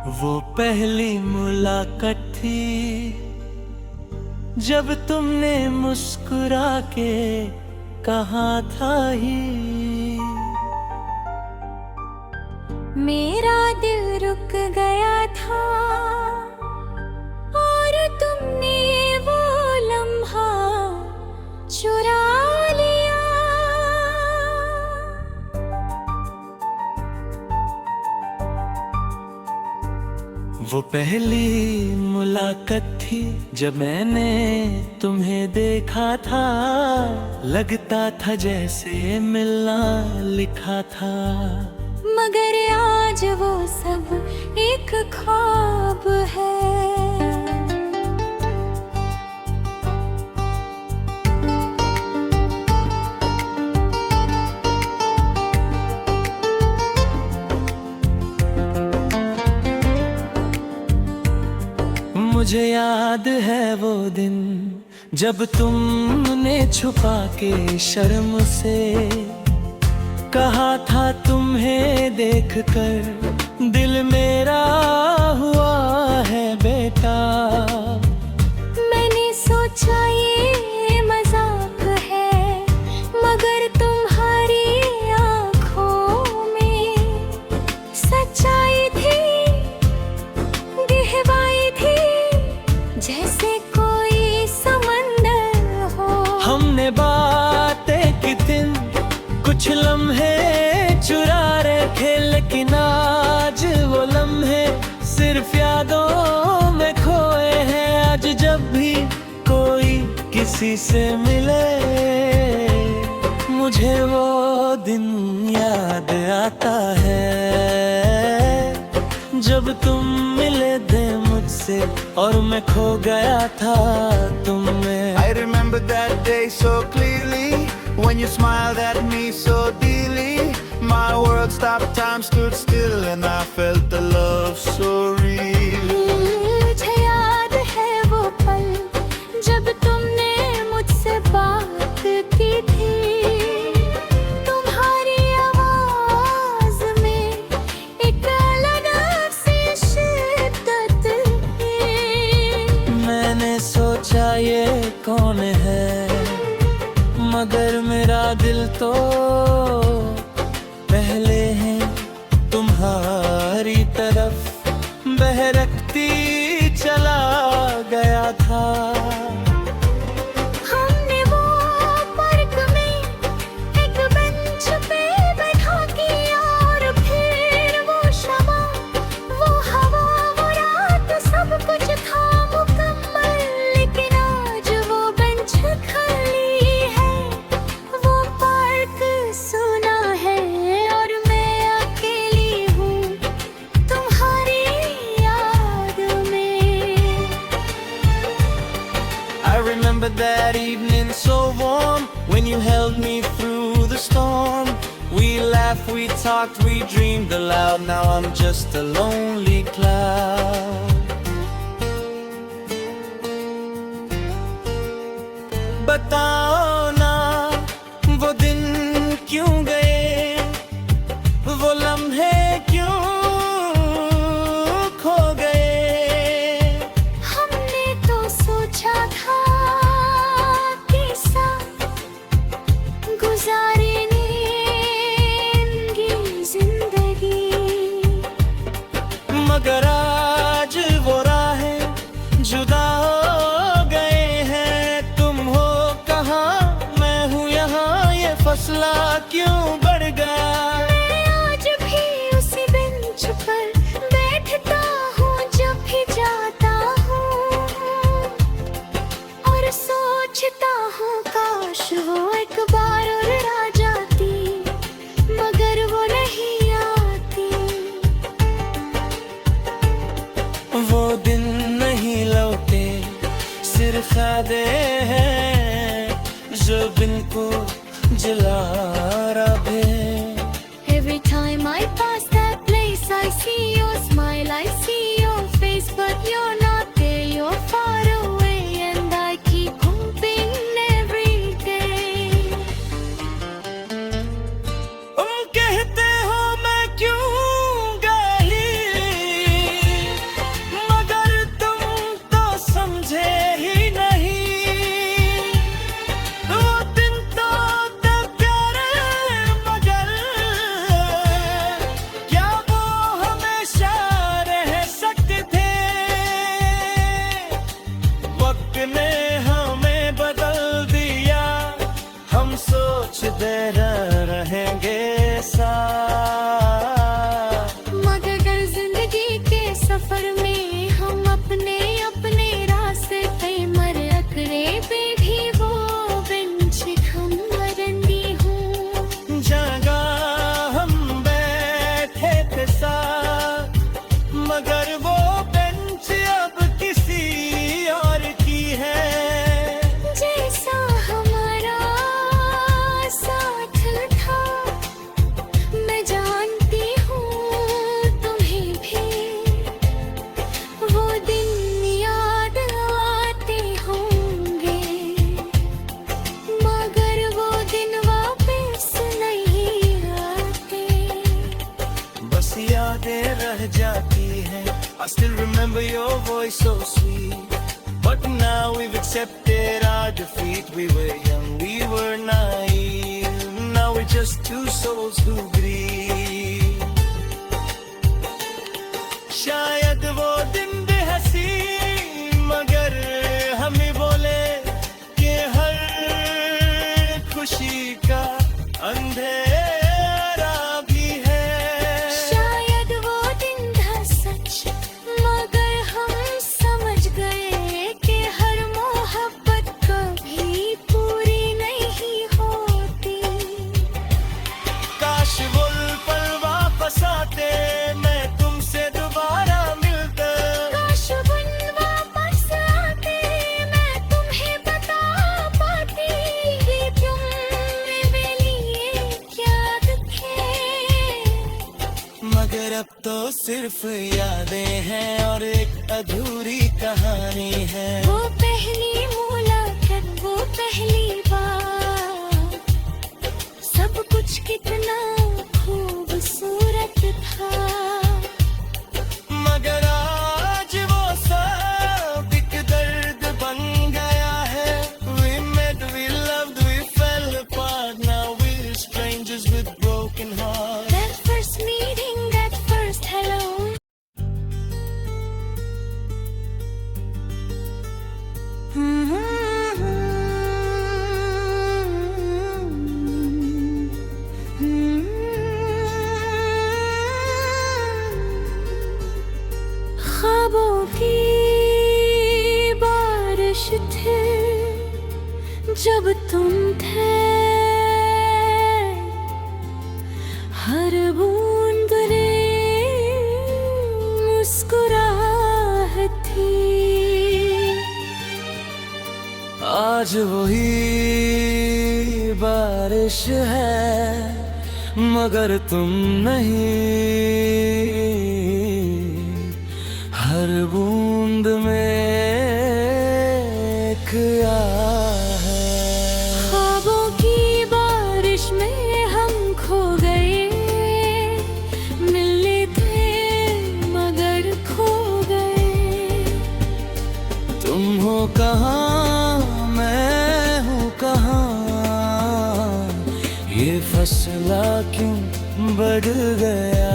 वो पहली मुलाकात थी जब तुमने मुस्कुरा के कहा था ही मेरा दिल रुक गया था और तुमने वो लम्हा चुरा लिया। वो पहली मुलाकात थी जब मैंने तुम्हें देखा था, लगता था जैसे मिलना लिखा था, मगर आज वो सब एक ख्वाब है। मुझे याद है वो दिन जब तुमने छुपा के शर्म से कहा था तुम्हें देखकर दिल मेरा हुआ है बेटा। मैंने सोचा ये मजाक है, मगर तुम्हारी आँखों में सच्चाई थी, गहराई थी, जैसे कोई समंदर हो। हमने बातें की थी, कुछ लम्हे चुरा रखे, लेकिन आज वो लम्हे सिर्फ यादों में खोए हैं। आज जब भी कोई किसी से मिले मुझे वो दिन याद आता है जब तुम मिले थे मुझसे और मैं खो गया था तुम में। I remember that day so clearly when you smiled at me so dearly. My world stopped, time stood still and I felt the love so real. मुझे याद है वो पल जब तुमने मुझसे बात की थी, तुम्हारी आवाज में एक अलग सी शिद्दत थी। मैंने सोचा ये कौन है, मगर मेरा दिल तो पहले है तुम्हारी तरफ बहरकती चला गया था। हमने वो पार्क में एक बेंच पे बैठा किया और फिर वो शमा, वो हवा, वो रात, सब कुछ था मुकम्मल। लेकिन आज वो बेंच खाली है, वो पार्क सुना है और मैं अकेली हूँ तुम्हारी याद में। I remember that evening so warm when you held me through the storm. We laughed, we talked, we dreamed aloud. Now I'm just a lonely cloud. बताओ ना वो दिन क्यों गए, वो लम्हे क्यों खो गए। हमने तो सोचा था कि साथ गुजारेंगे जिंदगी, मगर आज वो राहें जुदा हो गए हैं। तुम हो कहाँ, मैं हूँ यहाँ, ये फसला क्यों बढ़ गया। मैं आज भी उसी बेंच पर बैठता हूँ जब भी जाता हूँ और सोचता हूँ काश वो एक बार और आ जाती, मगर वो नहीं आती। वो दिन नहीं लौटे, सिर्फ यादें हैं जो बिन को जला रहे। Every time I pass that place, I see your smile, I see your face, but you're not there, you're far away, and I keep hoping every day. तुम कहते हो मैं क्यों गई, उम्र में हम अपने अपने रास्ते पे मर अकरे पे भी वो बेंच हम मरनी हूँ। जगह हम बैठे थे साथ, मगर वो बेंच अब किसी और की है। जैसा हमारा साथ था मैं जानती हूँ तुम्हें भी वो दिन याद आते होंगे, मगर वो दिन वापस नहीं आते। बस यादें रह जाती हैं। I still remember your voice so sweet, but now we've accepted our defeat. We were young, we were naive. Now we're just two souls who grieve. शायद वो दिन भी हंसी, मगर हम ही बोले कि हर खुशी का अंधेरा भी है। शायद वो दिन था सच, मगर हम समझ गए कि हर मोहब्बत कभी पूरी नहीं होती। काश वो पल वापस आते, मैं तुमसे दोबारा मिलकर। काश वो वापस आते, मैं तुम्हें बता पाती कि तुम मेरे लिए क्या थे। मगर अब तो सिर्फ यादें हैं और एक अधूरी कहानी है। वो पहली मुलाकात, वो पहली बार, सब कुछ कितना खूबसूरत था। मगर आज वो सब एक दर्द बन गया है। We met, we loved, we fell apart. Now we're strangers with broken hearts. That first meeting, that first hello. ख्वाबों की बारिश थे जब तुम थे, हर बूंद ने मुस्कुराहट थी। आज वही बारिश है, मगर तुम नहीं। हर बूंद में एक आह है। ख्वाबों की बारिश में हम खो गए, मिलने थे मगर खो गए। तुम हो कहाँ, मैं हूँ कहाँ, ये फसला क्यों बढ़ गया।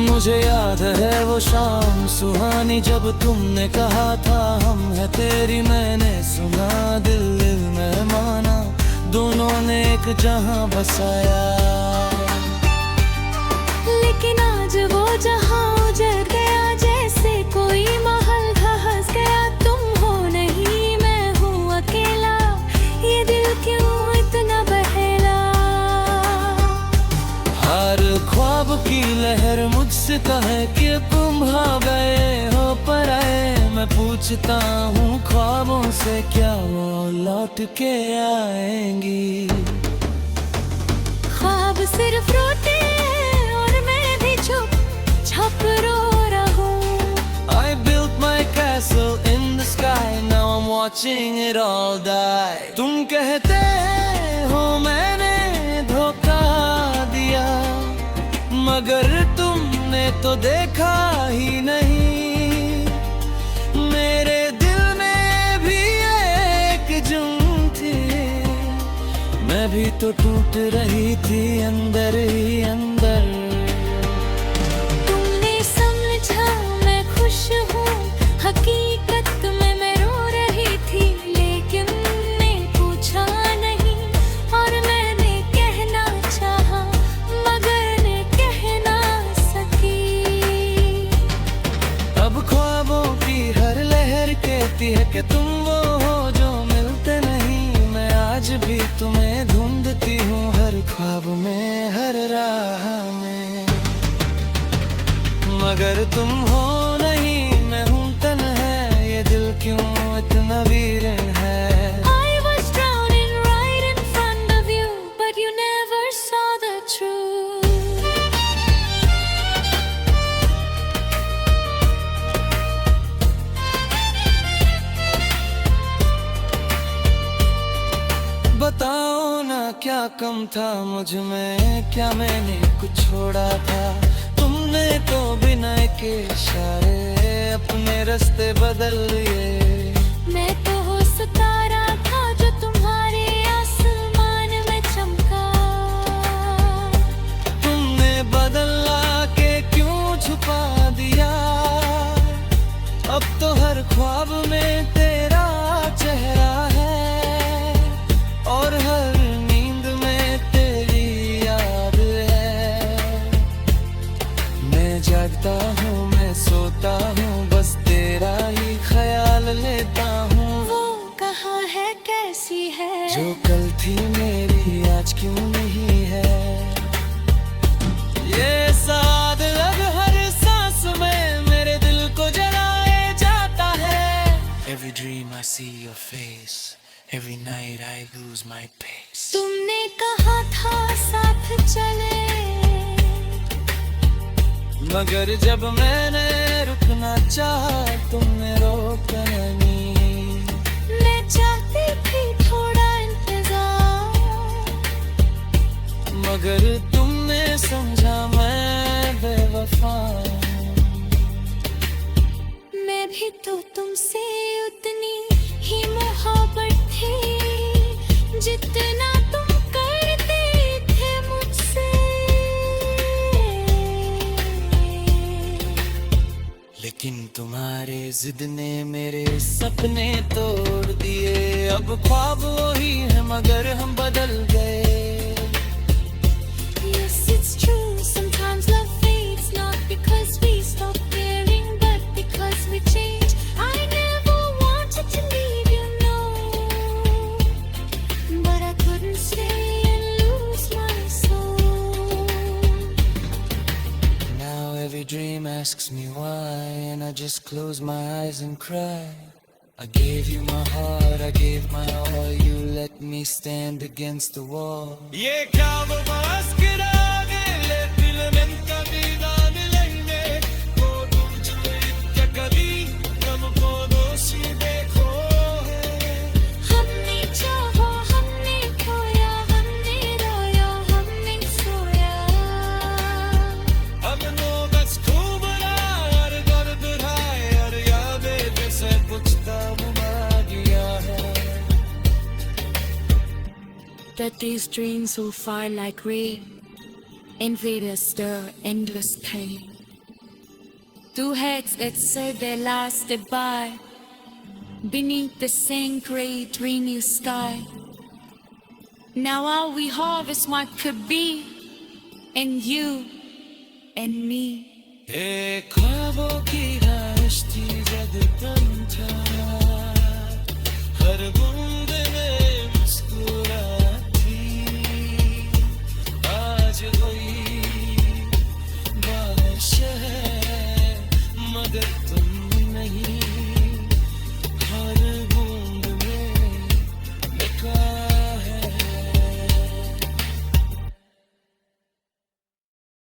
मुझे याद है वो शाम सुहानी, जब तुमने कहा था हम है तेरी। मैंने सुना, दिल दिल में माना, दोनों ने एक जहां बसाया। लेकिन आज वो जहां उजड़ गया, जैसे कोई महल धंस गया। तुम हो नहीं, मैं हूँ अकेला, ये दिल क्यों इतना बहेला। हर ख्वाब की लहर मुझसे कहे कि तुम भाग गए हो पराए। मैं पूछता हूँ ख्वाबों से, क्या वो लौट के आएंगी। ख्वाब सिर्फ रोते और मैं भी चुप छप रो रहूं। I built my castle in the sky, now I'm watching it all die. तुम कहते हो मैंने धोखा दिया, मगर तुमने तो देखा ही नहीं। मेरे दिल में भी एक जुम थी, मैं भी तो टूट रही थी अंदर ही अंदर। तुमने समझा मैं खुश हूँ, हकीकत में मैं कहती है कि तुम वो हो जो मिलते नहीं। मैं आज भी तुम्हें ढूंढती हूँ हर ख्वाब में, हर राह में। मगर तुम हो नहीं, मैं हूँ तन्हा, ये दिल क्यों इतना वीरण है। I was drowning right in front of you, but you never saw the truth. बताओ ना क्या कम था मुझ में, क्या मैंने कुछ छोड़ा था। तुमने तो बिना के इशारे अपने रास्ते बदल लिए। मैं तो वो सितारा था जो तुम्हारे आसमान में चमका। तुमने बदला के क्यों छुपा दिया। अब तो हर ख्वाब में तेरा चेहरा है, और हर नींद में तेरी याद है। मैं जागता हूँ, मैं सोता हूँ, बस तेरा ही ख्याल लेता हूँ। वो कहाँ है, कैसी है, जो कल थी मेरी आज क्यों नहीं है। ये साथ लग हर सांस में मेरे दिल को जलाए जाता है। Every dream I see your face, every night I lose my pace. तुमने कहा था साथ चले, मगर जब मैंने रुकना चाहा तुमने रोका नहीं। मैं चाहती थी थोड़ा इंतजार, मगर तुमने समझा मैं बेवफा। मैं भी तो तुमसे उतनी ही मोहब्बत थी जितना तुम करते थे मुझसे। लेकिन तुम्हारे जिद ने मेरे सपने तोड़ दिए। अब ख्वाब वही है मगर हम बदल गए। Yes, it's true, sometimes love fades, not because we stop caring, but because we change. I never wanted to leave you, no, but I couldn't stay and lose my soul. Now every dream asks me why, and I just close my eyes and cry. I gave you my heart, I gave my all, you let me stand against the wall. ये क्या वो बस गिराने ले दिल में कभी ना मिलेंगे, वो तुम चले क्या कभी हमको दोषी देखो है। हमने चाहा, हमने खोया, हमने रोया, हमने सोया। हमने बस खूब यार दर्द है यार, यादें जैसे पूछता बुला गया है। That these dreams so far like rain invade us, stir endless pain. Two heads that said their last goodbye beneath the same gray dreamy sky. Now all we harvest what could be, and you and me. एक ख्वाबों की राश्ती जग तन था, हर